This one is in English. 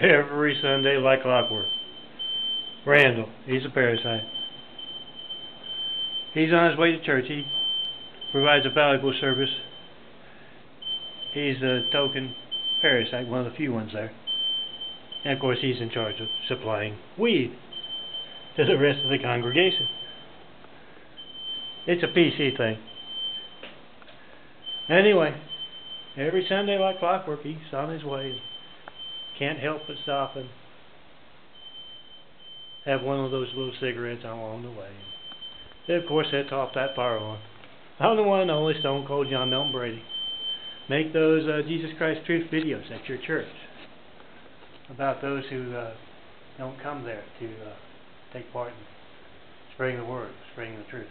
every Sunday like clockwork. Randall, he's a parasite. He's on his way to church. He provides a valuable service. He's a token parasite, one of the few ones there. And of course he's in charge of supplying weed to the rest of the congregation. It's a PC thing. Anyway, every Sunday like clockwork, he's on his way. Can't help but stop and have one of those little cigarettes along the way. Then of course sets off that fire alarm. I'm the one and only Stone Cold John Milton Brady. Make those Jesus Christ Truth videos at your church about those who don't come there to take part in spreading the word, spreading the truth.